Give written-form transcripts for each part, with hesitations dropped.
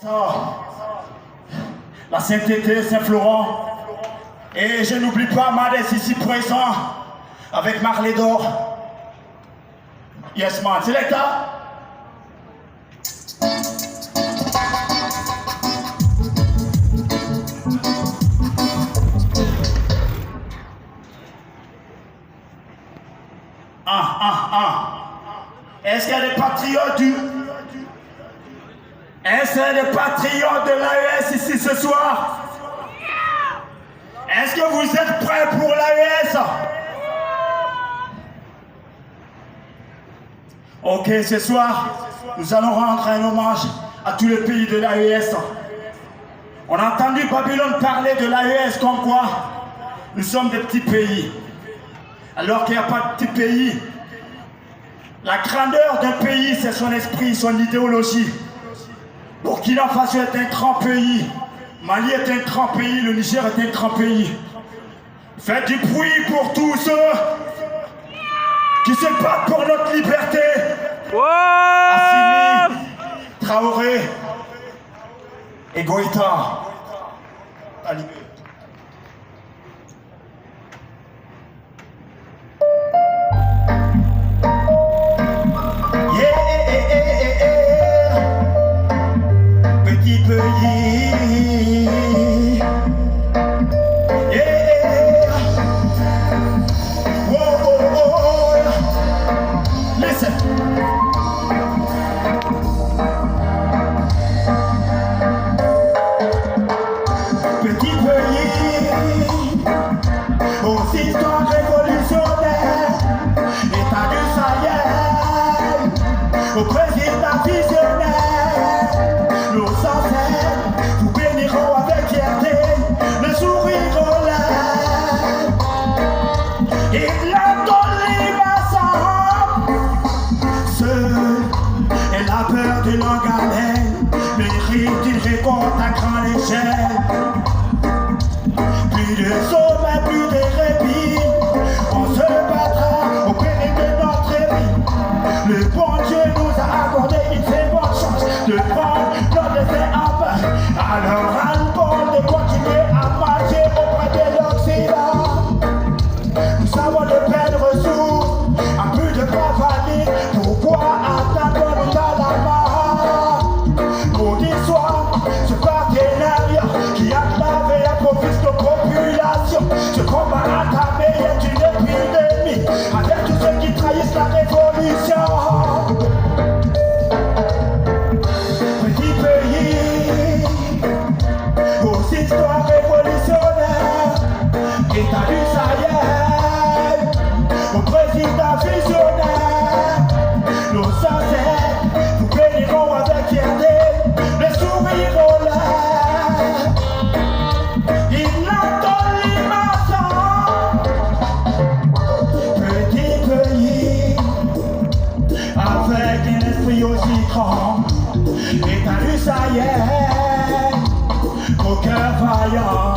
La sainteté, Saint-Florent. Et je n'oublie pas Madès ici présent avec Marley d'Or. Yes man, c'est l'état. Est-ce qu'il y a des patriotes du... Est-ce qu'il y a des patriotes de l'AES ici ce soir? Est-ce que vous êtes prêts pour l'AES? Ok, ce soir, nous allons rendre un hommage à tous les pays de l'AES. On a entendu Babylone parler de l'AES comme quoi nous sommes des petits pays. Alors qu'il n'y a pas de petits pays. La grandeur d'un pays, c'est son esprit, son idéologie. Burkina Faso est un grand pays. Mali est un grand pays. Le Niger est un grand pays. Faites du bruit pour tous ceux qui se battent pour notre liberté. Assimi, Traoré et Goïta. Talibé. Petit pays, yeah. Oh, oh, oh. Listen. Petit pays, aux histoires révolutionnaires, État du Sahel, au président visionnaire, nos ancêtres vous béniront avec fierté, le sourire aux lèvres. Et la tolérance, seul et la peur de longue haleine mérite une récolte à grande échelle. Plus de sommet, plus de répit, on se battra au péril de notre vie. Le bon Dieu nous a accordé une très bonne chance de prendre notre destin en main. Alors ras-le-bol de continuer à marcher auprès de l'Occident. Nous avons de belles ressources, un peu de cavalier. Pourquoi attendre nous dans la mort? Maudit soit ce partenariat qui a clavé à profit de population. Ce combat entamé est une épidémie avec tous ceux qui trahissent la révolution. Petit pays, aux histoires révolutionnaires, État du Sahel, au président visionnaire, nos ancêtres vous béniront avec fierté, le sourire aux lèvres. Il a donné ma petit pays, avec un esprit aussi grand, État du Sahel, au cœur vaillant.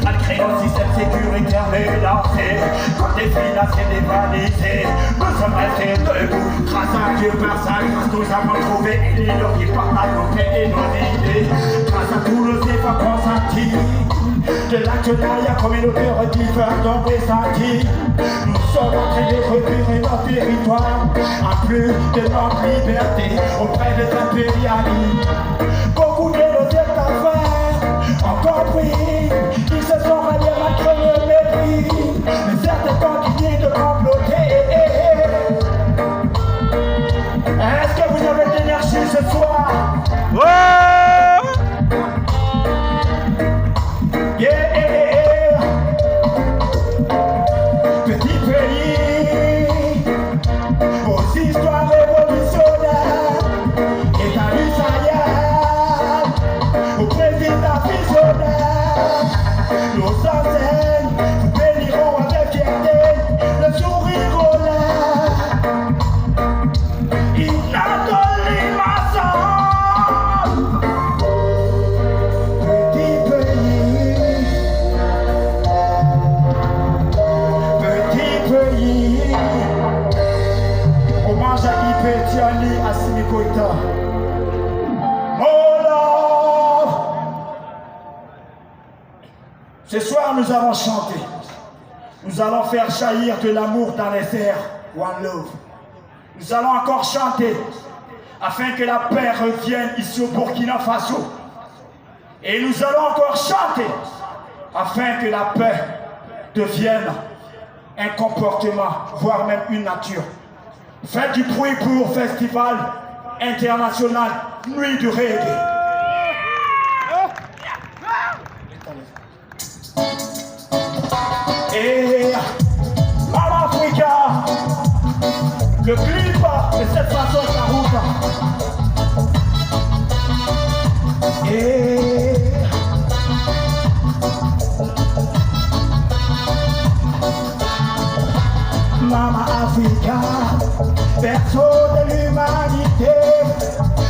Malgré nos systèmes sécuritaires mélangés, quand des financiers dévalisés, nous sommes restés debout. Grâce à Dieu, par sa grâce, nous avons trouvé une ligne qui partage nos faits et nos idées. Grâce à tous nos efforts consentis, de l'actionnariat communautaire divers dans des sentis, nous sommes en train de recueillir notre territoire, en plus de notre liberté, auprès des impérialistes. Beaucoup de nos affaires ont compris, ils se sont ralliés malgré le mépris, mais certains continuent de comploter. Est-ce que vous avez de l'énergie ce soir? Yeah. Petit pays, aux histoires révolutionnaires, État du Sahel, au président visionnaire, nos ancêtres vous béniront avec fierté, le sourire aux lèvres. Il a donné ma sang. Petit pays, hommage à Ipetiali Assimi Goïta. Oh là Ce soir, nous allons chanter. Nous allons faire jaillir de l'amour dans les airs. One love. Nous allons encore chanter afin que la paix revienne ici au Burkina Faso. Et nous allons encore chanter afin que la paix devienne un comportement, voire même une nature. Faites du bruit pour Festival International Nuit du Reggae. Et Mama Africa, le clip de cette façon de la route. Et Mama Africa, berceau de l'humanité,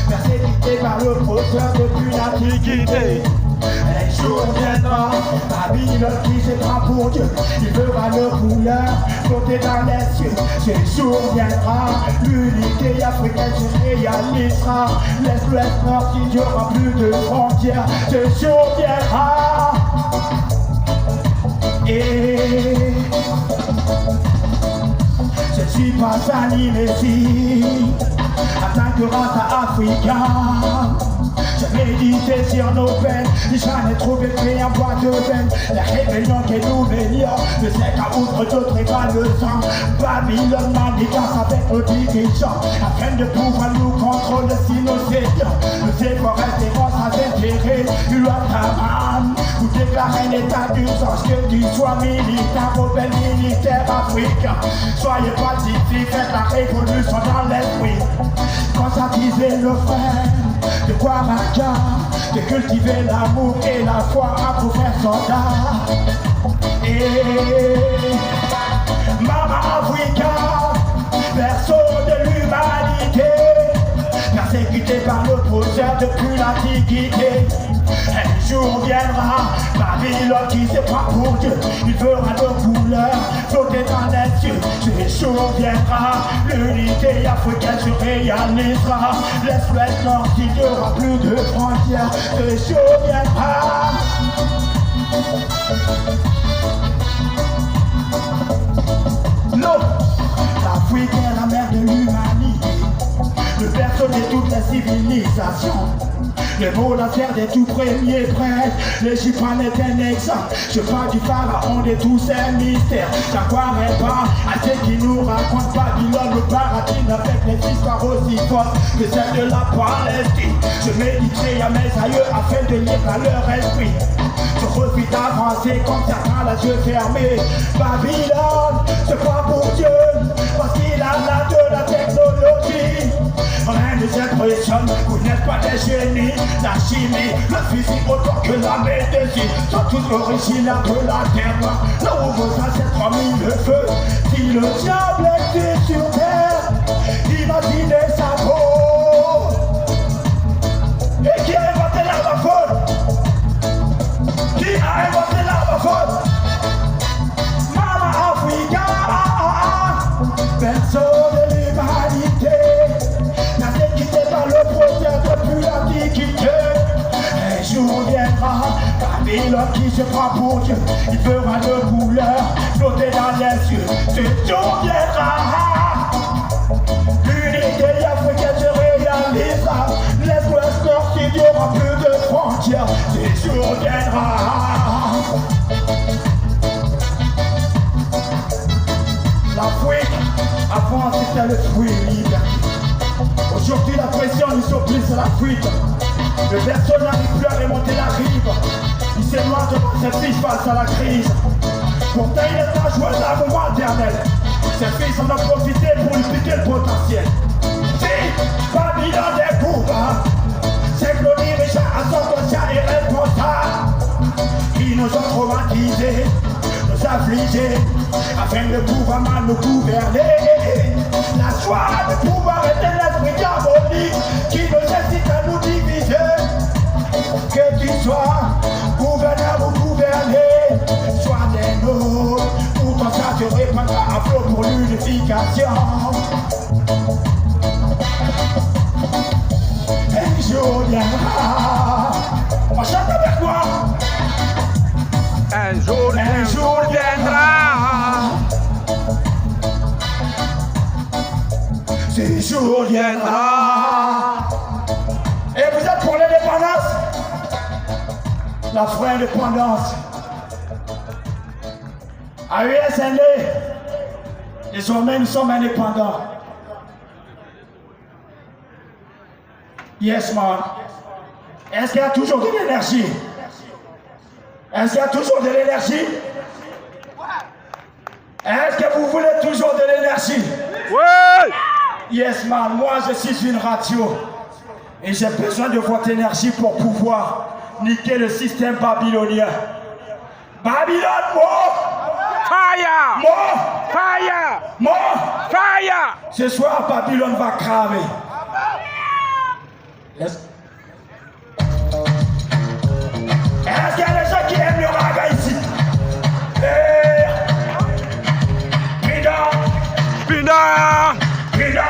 persécuté par le fauteur depuis l'Antiquité. Un jour viendra, Babylone qui se prend pour Dieu, il fera le couleur flotter dans les cieux. Ce jour viendra, l'unité africaine se réalisera. L'Est, Nord, il n'y aura plus de frontières. Ce jour viendra. Et je ne suis pas animé ici, en tant que race africaine. J'ai médité sur nos peines, j'en ai trouvé pris en bois de veine. La rébellion qui nous méliore, ne sait qu'à outre d'autres égale le sang. Babylone manigance avec nos dirigeants, afin de pouvoir nous contrôler si nous étions. Nous efforts terror sans intérêt, l'Ouattaman. Vous déclarez l'état d'urgence, que tu sois militaire, rebelle militaire africain. Soyez pacifiques, faites la révolution dans l'esprit. Conscientiser nos frères, de boire un cœur, de cultiver l'amour et la foi à vos frères soldats. Et Mama Africa, berceau de l'humanité, persécuté par l'oppresseur depuis l'Antiquité. Un jour viendra, Babylone qui se prend pour Dieu, il fera nos couleurs flotter dans les cieux. Ce jour viendra, l'unité africaine se réalisera. L'Est, l'Ouest, Nord, il n'y aura plus de frontières. Ce jour viendra. L'eau, l'Afrique est la mère de l'humanité, le berceau de toutes les civilisations. Le monastère des tout premiers prêtres, l'Égypte en est un exemple. Je parle du pharaon de tous ces mystères. J'en croirais pas à ceux qui nous racontent Babylone, le paradis avec les histoires aussi fortes que celles de la Palestine. Je méditerai à mes aïeux afin de lire à leur esprit. Je refuse d'avancer comme certains la yeux fermés. Babylone se prend pour Dieu parce qu'il a là de la technologie. Rien ne s'impressionne, vous n'êtes pas des génies. La chimie, le physique autant que la médecine sont tous originaires de la terre. Là où vos ancêtres ont mis le feu. Si le diable était sur terre, imaginez sa peau. Et qui a inventé l'arme à feu? Qui a inventé l'arme à feu? Mama Africa, berceau de l'humanité, persécuté par le prophète depuis l'Antiquité. Un jour viendra, Babylone qui se prend pour Dieu, il fera de couleurs flotter dans les cieux. Ce jour viendra, l'unité africaine se réalisera. L'Est, l'Ouest, Nord, il n'y aura plus de frontières. Ce jour viendra. L'Afrique, avant c'était le fruit libre. Aujourd'hui la pression nous oblige à l'Afrique. Le berceau n'arrive plus à remonter la rive. Il s'éloigne devant ses fils face à la crise. Pourtant il est pas joué d'un moment éternel. Ses fils en ont profité pour lui piquer le potentiel. Si Babylone est coupable, c'est que nos dirigeants à son conscient et responsable. Ils nous ont traumatisés, nous affligés, afin de pouvoir mal nous gouverner. La joie de pouvoir est un esprit diabolique qui nous incite à nous diviser. Que tu sois gouverneur ou gouverné, sois des nôtres, pour ton ça te répandra à flot pour l'unification. Un jour viendra, on chante avec moi. Un viendra. Et vous êtes pour l'indépendance? La vraie indépendance. À USND, les hommes sommes indépendants. Yes, man. Est-ce qu'il y a toujours de l'énergie? Est-ce qu'il y a toujours de l'énergie? Est-ce que vous voulez toujours de l'énergie? Oui! Yes, man. Moi, je suis une radio. Et j'ai besoin de votre énergie pour pouvoir niquer le système babylonien. Babylone, mort! Fire! Mort! Fire! Mort! Fire! Ce soir, Babylone va cramer. Est-ce qu'il y a des gens qui aiment le raga ici? Pida! Pina! Pida!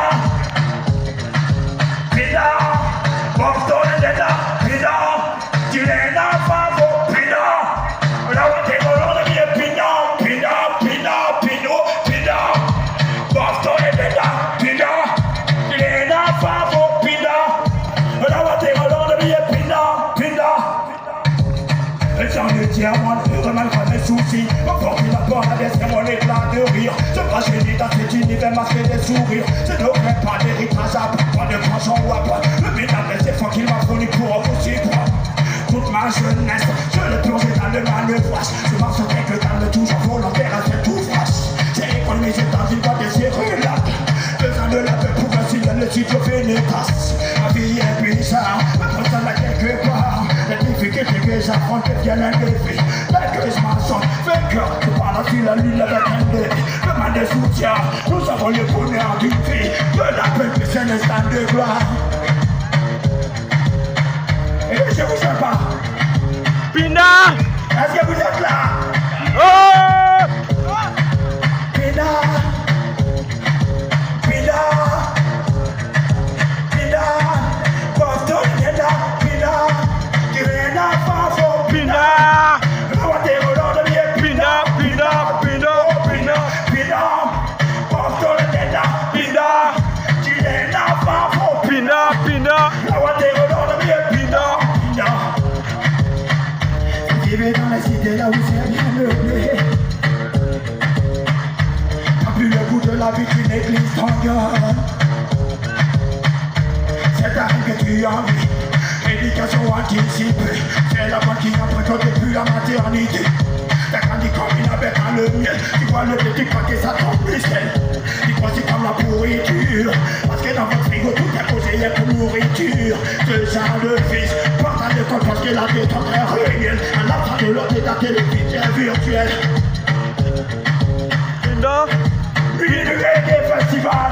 Pida! Boston est là! Pida! Tu n'es pas beau! Pida! Là où t'es volant de bien Pida! Pida! Pida! Pino! Pida! Boston est là! Pida! Tu n'es pas beau! Pida! Là où t'es volant de bien Pida! Pida! J'en ai dit à moi, heureux malgré mes soucis. Encore une abord, laissez-moi l'éclat de rire. Je crois que j'ai dans cet univers masqué des sourires. Je n'aurai pas d'héritage à pas de penchant ou à pas. Le minable, c'est fois qu'il m'a fourni pour aussi quoi. Toute ma jeunesse, je l'ai plongé dans le manœuvrage. Je m'en souviens que dans le toujours volontaire à cet ouvrage. J'ai économisé dans une boîte de cérules. 2 ans de la paix pour un signe, le studio Vénétas. Ma vie est bizarre, ma personne à quelque part. Les difficultés que j'affronte deviennent un défi. Vainqueuse maçon, vainqueur, je parle sur la lune avec un défi. Demande de soutien, nous avons le bonheur d'une vie. De la paix, que c'est un instant de gloire. Et je vous aime pas. Pina! Est-ce que vous êtes là? Oh! Pina! Pina! Pina! Boston est là! Pina! Tu es là, Fafo! Pina! Pina! Pina! Pina! Pina! Pina! Boston est là! Pina! Tu es là, Fafo! Pina! Pina! Pina! Pina! Vous vivez dans la cité là où c'est bien meublé. T'as plus le goût de la vie qu'une église t'engueule. C'est ta vie que tu envies. Éducation anticipée. C'est la bonne qui entre toi depuis la maternité. T'as grandi comme une abeille dans le miel. Tu vois le petit paquet, ça tombe plus seul. Tu crois c'est comme la pourriture. Parce que dans votre frigo, tout est posé, il y a pour nourriture. Ce genre de fils, porte de compte parce que la détente est réelle. À la fin de l'autre, ta télévision virtuelle. Pina! Une reggae festival.